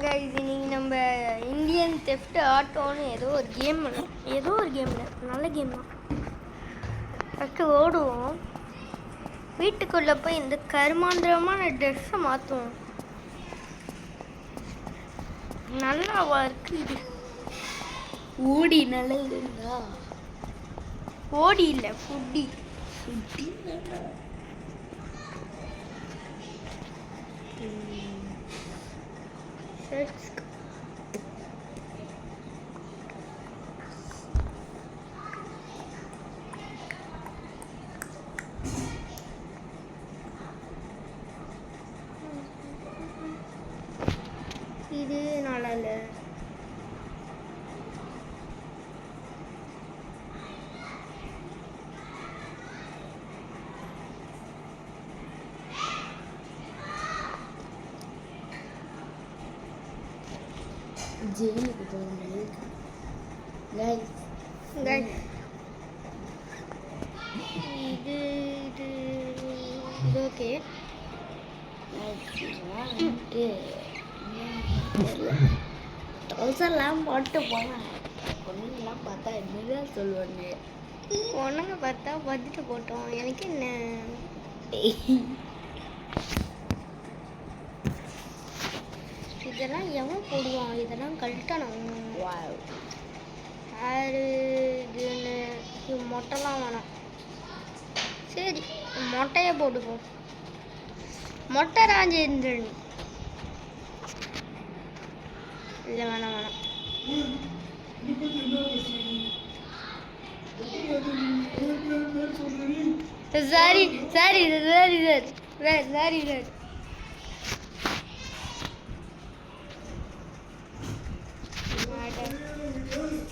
Guys இன்னைக்கு நம்ம Indian theft ஆட்டோன்னு ஏதோ ஒரு கேம் நல்ல கேம் தான். ஃபஸ்ட்டு ஓடுவோம், வீட்டுக்குள்ளே போய் இந்த கருமாந்திரமான ட்ரெஸ்ஸை மாற்றுவோம். நல்லாவா இருக்கு இது? ஓடி நல்லதுங்களா? ஓடி இல்லை, ஃபுட்டி. இது நல்லா இல்லை. ஜெயிலுக்கு போகும்போது கைஸ் இது ஓகே. ட்ரௌசர்லாம் போட்டு போனேன். பொண்ணுங்கெல்லாம் பார்த்தா என்னதான் சொல்லுவாங்க? பொண்ணுங்க பார்த்தா பார்த்துட்டு போட்டோம், எனக்கு என்ன. இதெல்லாம் எவன் போடுவான்? இதெல்லாம் கழட்டணும். யாரு இதுன்னு? மொட்டைலாம் வேணாம். சரி, மொட்டையை போட்டுப்போம். மொட்டை ராஜேந்திரன் இல்லை, வேணாம். Sorry sorry sorry sir sorry sir.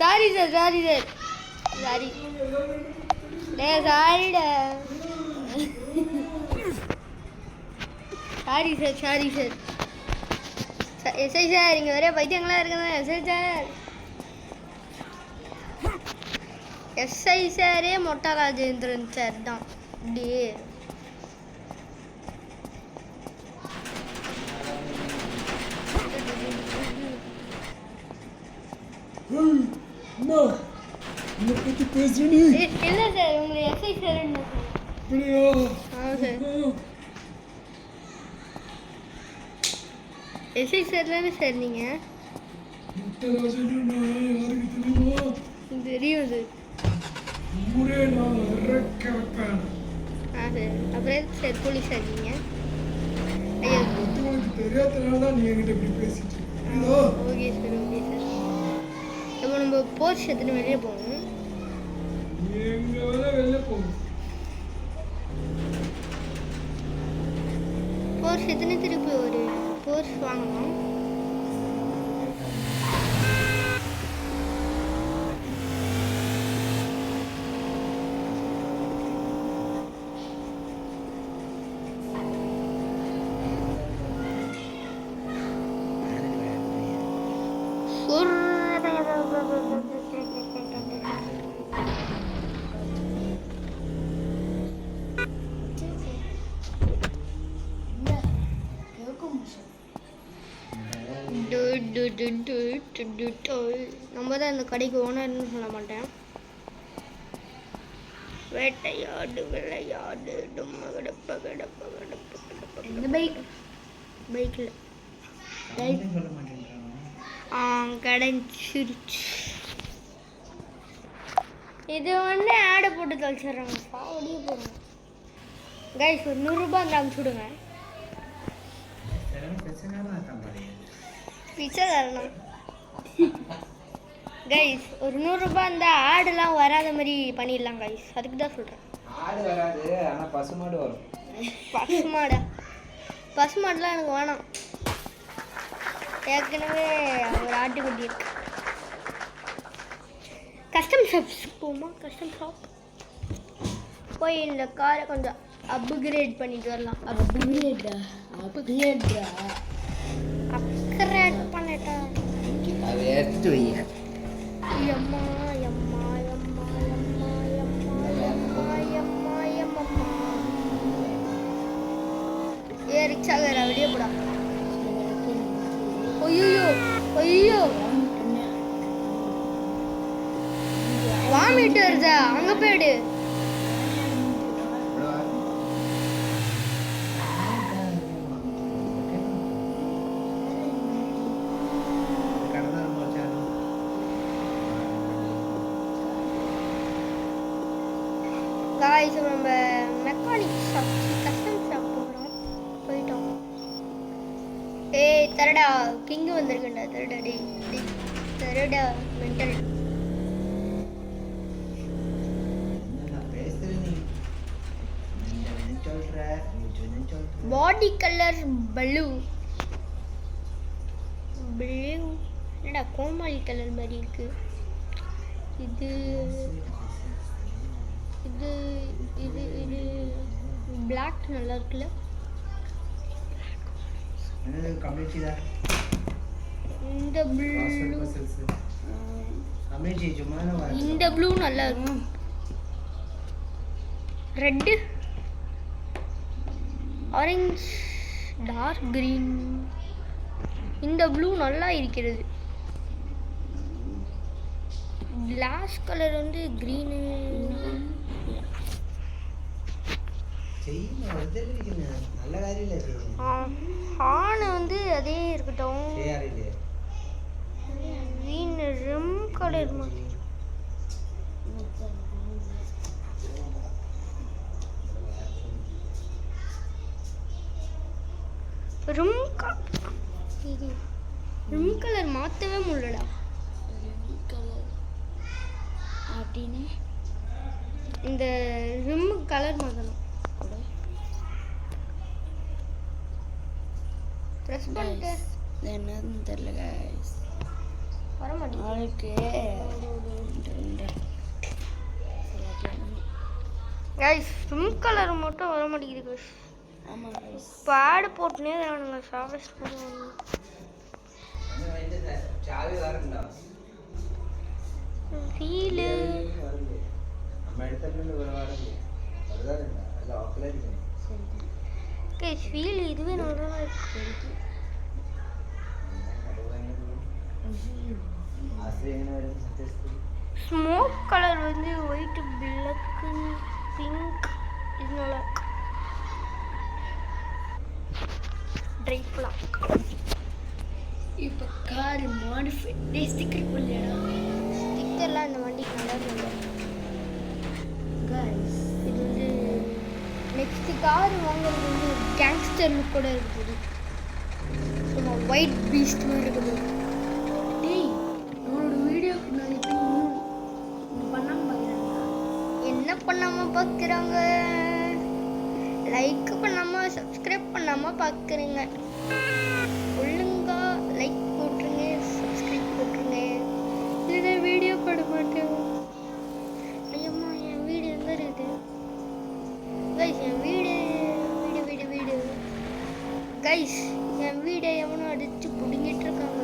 Sorry sir sorry sir sorry டே சாரிடா. சாரி சார் எஸ்ஐ சார், இங்கே வரைய பைத்தியங்களா இருக்குதா? எஸ்ஐ சாரே மொட்டை ராஜேந்திரன் சார் தான். அப்படியே இல்லை சார், உங்களை எஸ்ஐ சார். எஸ்ஐ சார் தானே சார் நீங்கள்? தெரியும் சார். சார் அப்புறம் எதுக்கு சார் போலீஸ் ஆகிங்க? ஐயா ஓகே சார். இப்போ நம்ம போர்ஸ் எடுத்துன்னு வெளியே போகணும். போர்ஸ் எத்தனை திருப்பி ஒரு போர்ஸ் வாங்கணும். நம்ம தான் இந்த கடைக்கு ஓனர்னு சொல்ல மாட்டேன். வேட்டையாடு விளையாடு பைக்கில் கடைஞ்சிருச்சு. இது வந்து ஆடை போட்டு தொலைச்சிட்றாங்க. சாவடியே போடுங்க கைஸ். ஒரு 100 ரூபாய் அந்த அமுச்சு விடுங்க. பிச்சை தரணும் கைஸ். ஒரு 100 ரூபாய் இருந்தால் ஆடுலாம் வராத மாதிரி பண்ணிடலாம் கைஸ். அதுக்கு தான் சொல்கிறேன். ஆடு வராது, ஆனால் பசுமாடு வரும். பசுமாடுலாம் எனக்கு வேணாம். ஏற்கனவே ஒரு ஆட்டுக்குட்டி இருக்கு. கஸ்டம் ஷாப்ஸ் போமா? கஸ்டம் ஷாப் போய் இந்த காரை கொஞ்சம் அப்கிரேட் பண்ணிட்டு வரலாம். அப்கிரேட் பண்ணிட்டா அதை எடுத்துட்டு வை. எம்மா எம்மா எம்மா எம்மா எம்மா எம்மா எம்மா எம்மா. ஏ ரிக்ஷாக்கார வெளியே போடா. ஐயோ ஐயோ வாமிட் வருதா அங்க போயிடு காய்ஸ் நம்ம மெக்கானிக் ஷாப் கஸ்டம் ஷாப் போகிறோம் போயிட்டோம் ஏய் தரடா கிங்கு வந்திருக்கேன்டா தரடா டேய் தரடா மென்டல் பாடி கலர் ப்ளூ என்னடா கோமாளி கலர் மாதிரி இருக்கு இது இது இது இது பிளாக் நல்லா இருக்குல்ல இந்த ப்ளூ நல்லா இருக்கும் ரெட் ஆரஞ்சு டார்க் கிரீன் இந்த ப்ளூ நல்லா இருக்கிறது கிளாஸ் கலர் வந்து கிரீனு ஹார்ன் வந்து அதே இருக்கட்டும் கிரீன் ரிம் கலர் மாதிரி ரிம் கலர் மாற்றவே முடியலடா அப்படின்னு இந்த ரிம் கலர் மாற்றணும் ப்ரெஸ் பண்ணிட்டு என்னன்னு தெரியல கைஸ் வர மாட்டேங்குது கைஸ் ரிம் கலர் மட்டும் வர மாட்டேங்குது கைஸ் ஆமாம் கைஸ் பேடு போட்டுனே தானுங்க சாவஸ் பண்ணுவாங்க ஃபீலு கைஸ் ஃபீல் இதுவே நல்லா இருக்கு ஸ்மோக் கலர் வந்து ஒயிட் பிளாக் பிங்க் இது நல்லா இருக்கு ட்ரை பிளாக் இப்போ கார் மாடிஃபை ஸ்டிக்கர் போடலடா ஸ்டிக்கர்லாம் இந்த வண்டிக்கு நல்லா இல்லை கைஸ் இது வந்து நெக்ஸ்ட் கார் வாங்குறது வந்து கேங்ஸ்டர் லுக் கூட இருக்குது சும்மா ஒயிட் பீஸ்ட் மாதிரி இருக்குது டேய் நம்மளோட வீடியோ நான் இப்போ பண்ணாமல் பார்க்குறாங்க என்ன பண்ணாமல் பார்க்குறாங்க லைக் பண்ணாமல் சப்ஸ்கிரைப் பண்ணாமல் பார்க்குறீங்க ஒழுங்கா லைக் போட்டுருங்க சப்ஸ்கிரைப் போட்டுருங்க இல்லைன்னா வீடியோ போட மாட்டேன் ஐயம்மா என் வீடு எங்கே இருக்குது கைஸ் என் வீடு கைஸ் என் வீடை எவனும் அடிச்சு பிடுங்கிட்டு இருக்காங்க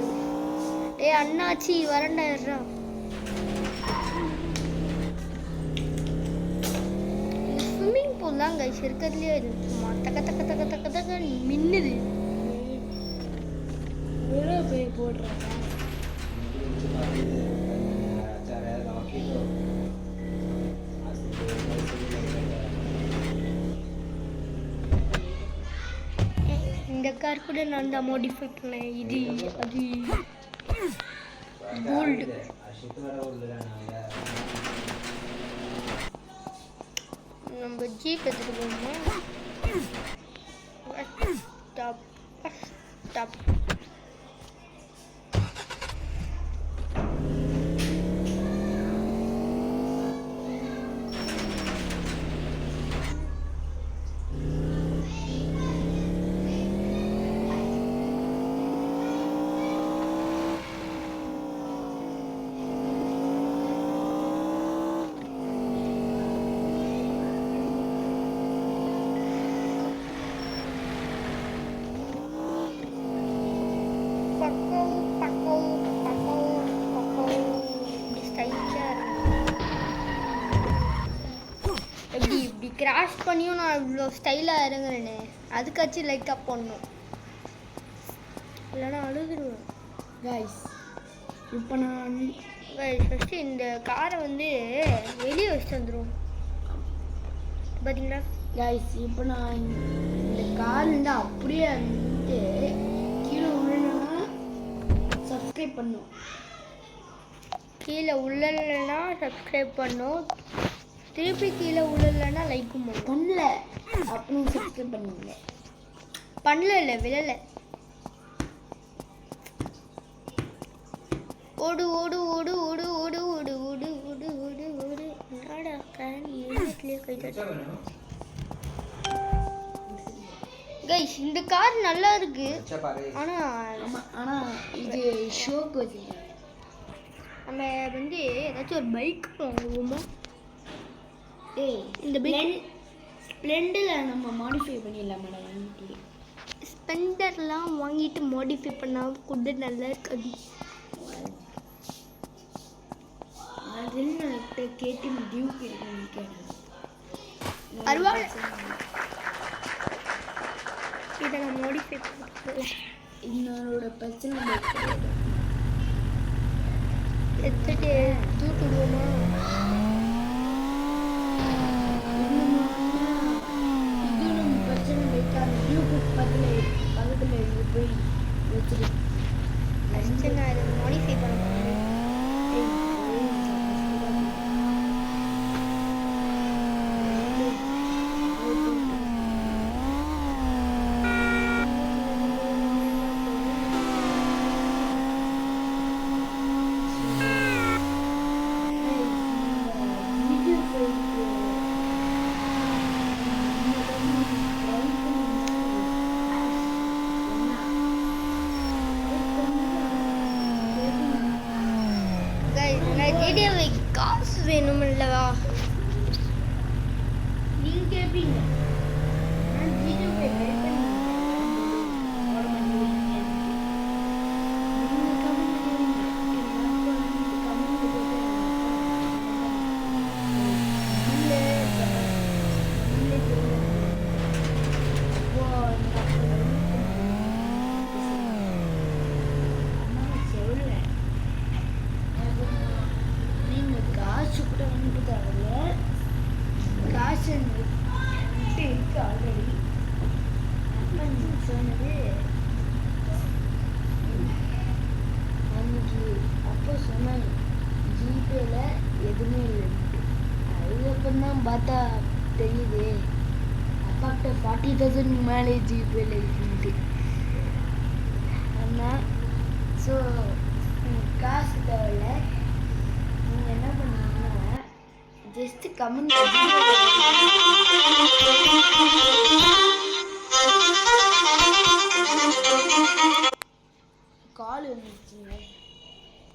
டேய் அண்ணாச்சி வரண்டாயிடுறா ஸ்விம்மிங் பூல் தான் கைஸ் இருக்கிறதுலையே இது சும்மா தக்க தக்க தக்க தக்க தக்க மின்னுது எவ்வளோ போய் போடுறாங்க இந்த கார் கூட நான் தான் மாடிஃபை பண்ணேன் இது அது கோல்டு நம்ம ஜீப் எடுத்துட்டு போகணுமா ஸ்டாப் ஸ்டாப் கிராஷ் பண்ணியும் நான் இவ்வளோ ஸ்டைலாக இறங்குறேனே அதுக்காச்சும் லைக் அப் பண்ணணும் இல்லைன்னா அழுதுருவேன் கைஸ் இப்போ நான் ஃபஸ்ட்டு இந்த காரை வந்து வெளியே வச்சுட்டு வந்துடும் பார்த்தீங்களா கைஸ் இப்போ நான் இந்த கார் வந்து அப்படியே வந்துட்டு கீழே விழணும்னா சப்ஸ்கிரைப் பண்ணும். கீழே உள்ளலைன்னா சப்ஸ்கிரைப் பண்ணும், திருப்பி கீழே உள்ளலைன்னா லைக்கும் பண்ணும். பண்ணல அப்படின்னு சப்ஸ்கிரைப் பண்ணுங்க. பண்ணல இல்லை விழலை. ஓடு ஓடு ஓடு ஓடு ஓடு ஓடு ஓடு ஓடு ஓடு ஓடு என்னடா கரண் எழுத்துலேயே கை தட்டு. கைஸ் இந்த கார் நல்லா இருக்கு ஆனால் இது ஷோக்கு வச்சுருக்கேன். நம்ம வந்து ஏதாச்சும் ஒரு பைக் வாங்குவோமா? இந்த பைக் ஸ்ப்ளெண்டில் நம்ம மாடிஃபை பண்ணிடலாம் மேடம். வண்டி ஸ்பெண்டர்லாம் வாங்கிட்டு மாடிஃபை பண்ணால் கூட நல்லா இருக்காது. அதில் நான் இப்போ கேட்டு டியூக் இருக்குன்னு கேட்டேன். பரவாயில்ல, இதை நான் மாடிஃபை பண்ணல. என்னோட பிரச்சனை எடுத்துட்டு தூக்கி விடுவோமா? இது நம்ம பிரச்சனை வைக்காது. டியூக்கு பக்கத்தில் இங்கே போய் வச்சுட்டு ஃபஸ்ட்டு நான் இதை மாடிஃபை பண்ண போகிறேன். ஜிடிஏ காசு வேணும் இல்லவா? நீங்கள் கேட்பீங்க. நான் ஜிடிஏ ட்ரை பண்ணி காசு கூட வந்து தரல. காசு இருக்கு ஆல்ரெடி. சொன்னது அன்னைக்கு அப்போ சொன்னாங்க ஜிபேல எதுவுமே இல்லைன்ட்டு. அதுக்கப்புறம் தான் பார்த்தா தெரியுது அப்பாக்கிட்ட 40,000 மேலே ஜிபேல இருக்குன்ட்டு. ஆனால் ஸோ காசு தேவையில்ல. நீங்கள் என்ன பண்ணீங்கன்னா ஜஸ்ட் கமெண்ட் கால் வந்துச்சுங்க,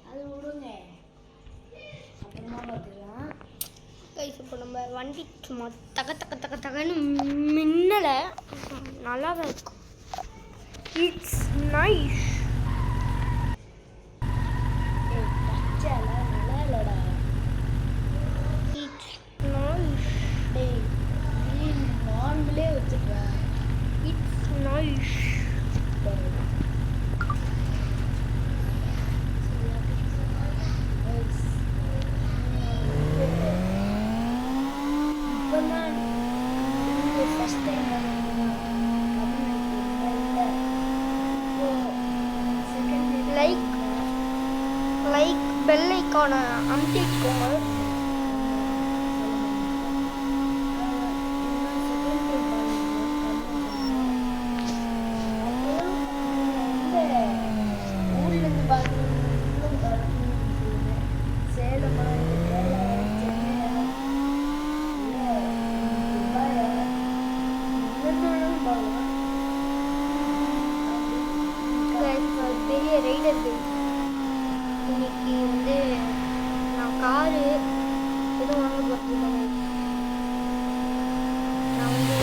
அது விடுங்க, அப்புறமா பார்த்துக்கலாம். கைஸ் இப்போ நம்ம வண்டி சும்மா தக தக தக தகன்னு மின்னலை நல்லா தான் இருக்கும். It's nice. நல்லா இல்லைடா. It's nice. டேய் நீ நார்மலே வச்சுருக்கேன். It's nice. லைக் பெல் ஐக்கானை அமுத்திக்கோங்க. ஊர்லேருந்து பார்க்குறது சேலமா பெரிய ரைடர் இன்னைக்கு வந்து நான் காரு எதுவும் வாங்க போகிறேன். நான் வந்து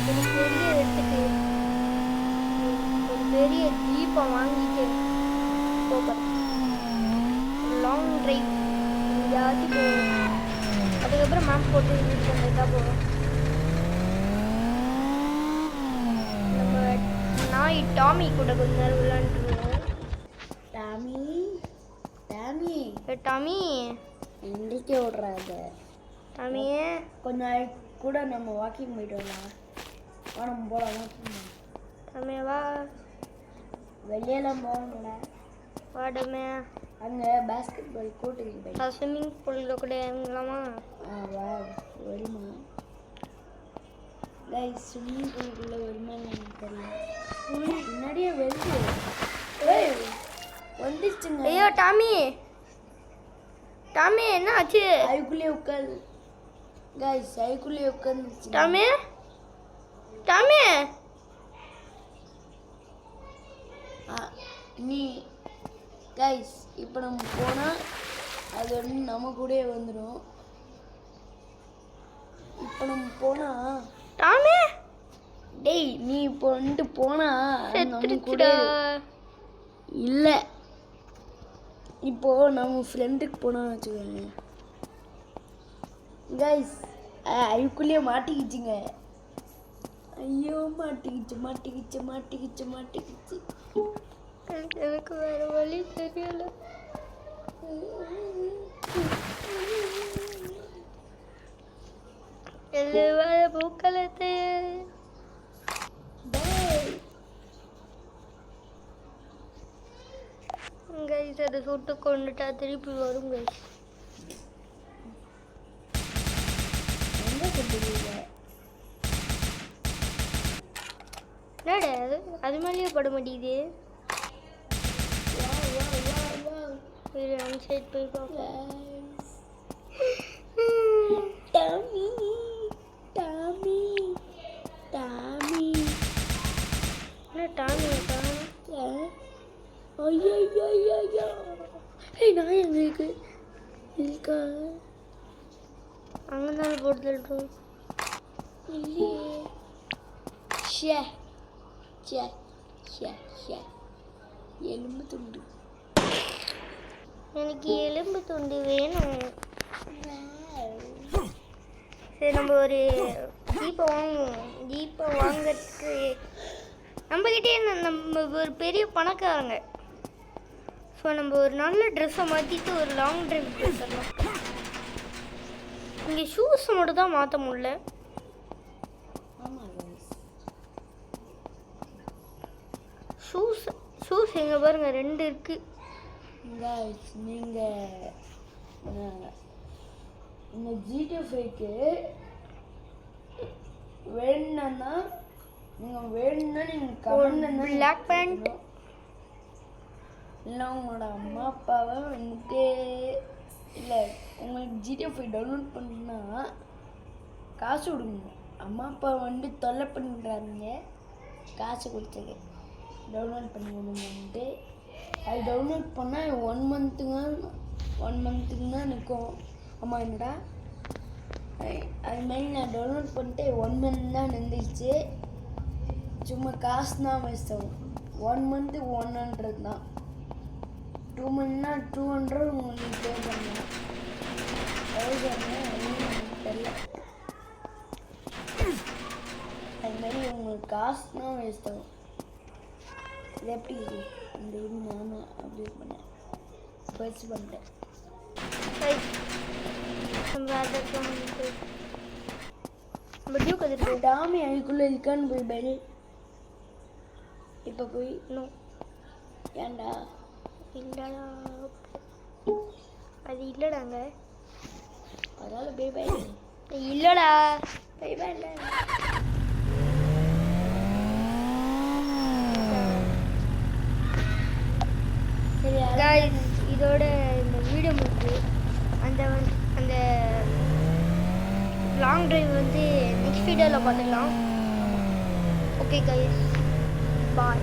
ஒரு பெரிய எடுத்துட்டு ஒரு பெரிய ஜீப்பை வாங்கிட்டு போகிறேன். லாங் ட்ரைவ் எங்கேயாச்சும் போவோம். அதுக்கப்புறம் மேப் போட்டு யூஸ் பண்ணிட்டு தான் போவோம். நம்ம நாய் டாமி கூட கொஞ்ச நேரம் விளையாண்டுருவோம். டாமி எந்திரிக்க விட்றாத. டாமியே கொஞ்ச நாளைக்கு கூட நம்ம வாக்கிங் போயிட்டு வரலாம். நம்ம போகலாம் வாக்கிங். டாமி வா. வெளியெல்லாம் போகணும்ல. வா டாமி. அங்கே பேஸ்கெட் பால் கோர்ட்டுக்கு போய் ஸ்விம்மிங் பூலில் கூட இறங்கலாமா? வா வருமா கைஸ்? ஸ்விம்மிங் பூலுக்குள்ளே வருமா எனக்கு தெரியல. முன்னாடியே வருது. வந்துச்சுங்க. ஐயோ டாமி டாமி என்ன ஆச்சு? அதுக்குள்ளேயே உட்காந்து கைஸ், அதுக்குள்ளேயே உட்காந்துச்சு. டாமி டாமி நீ கைஸ் இப்போ நம்ம போனால் அது வந்து நம்ம கூடயே வந்துடும். இப்போ நம்ம போனால் டாமி டேய் நீ இப்போ வந்துட்டு போனால் நம்ம கூட செத்துடுச்சுடா. இல்லை. இப்போ நம்ம ஃப்ரெண்டுக்கு போனோம்னு வச்சுக்கோங்க கைஸ், அதுக்குள்ளேயே மாட்டிக்கிச்சுங்க. ஐயோ மாட்டிக்கிச்சு மாட்டிக்கிச்சு மாட்டிக்கிச்சு மாட்டிக்கிச்சு. எனக்கு வேற வழி தெரியல. எல்லைவாழ பூக்களத்தை கைஸ் அதை சுட்டு கொண்டுட்டா திருப்பி வரும் கைஸ். எங்கே சொல்லுவீங்க? என்னடா அது மேலேயே பட மாட்டேங்குது. சைட் போய் பார்ப்போம். டாமி டாமி டாமி என்ன டாமி ஐயோ ஐயோ ஐயோ. ஏய் நான் எங்க இருக்கு இருக்கா? அங்கே தான் போட்டு தள்ளுறோம். இல்லையே. ஷே ஷே ஷே ஷே. எலும்பு துண்டு. எனக்கு எலும்பு துண்டு வேணும். சரி நம்ம ஒரு ஜீப்பை வாங்குவோம். ஜீப்பை வாங்கிறதுக்கு நம்மக்கிட்டே நம்ம ஒரு பெரிய பணக்காரங்க. ஸோ நம்ம ஒரு நல்ல ட்ரெஸ்ஸை மாற்றிட்டு ஒரு லாங் ட்ரைவ் போயிடலாம். இங்கே ஷூஸ் மட்டும் தான் மாற்ற முடியல. ஷூஸ் எங்கே பாருங்கள் 2 இருக்குது. நீங்கள் இந்த ஜிடிஎஃப்ஐக்கு வேணும்னா நீங்கள் கமெண்ட் பிளாக் பேண்ட் இல்லை உங்களோட அம்மா அப்பாவை வந்துட்டு இல்லை உங்களுக்கு ஜிடிஎஃப்ஐ டவுன்லோட் பண்ணுன்னா காசு கொடுங்க. அம்மா அப்பா வந்து தொல்லை பண்ணுறாங்க, காசு கொடுத்தது டவுன்லோட் பண்ணிட்டு அது டவுன்லோட் பண்ணால் 1 மந்த்துக்கு தான் நிற்கும். அம்மா என்னடா அது மாதிரி நான் டவுன்லோட் பண்ணிட்டு 1 மந்த் தான் நின்றுச்சு. சும்மா காசு தான் வேஸ்ட் ஆகும். 1 மந்த்து 100 தான். 2 மந்த்னா 200 உங்களுக்கு பே பண்ணலாம். தெரியல. அது மாதிரி உங்களுக்கு காசு தான் வேஸ்ட் ஆகும். இது எப்படி இது இந்த இது நானும் அப்டேட் பண்ணேன், பர்ச் பண்ணிட்டேன். டாமி அதுக்குள்ளே இருக்கான்னு போய் பைல் இப்போ போய் இன்னும் ஏன்டா இல்லைடா அது இல்லைடாங்க. அதனால போய் பைல் இல்லைடா போய் பைல். Guys, இதோட இந்த வீடியோ முடிஞ்சு அந்த லாங் டிரைவ் வந்து நெக்ஸ்ட் வீடியோவில் பார்த்துக்கலாம். ஓகே கைஸ், பாய்.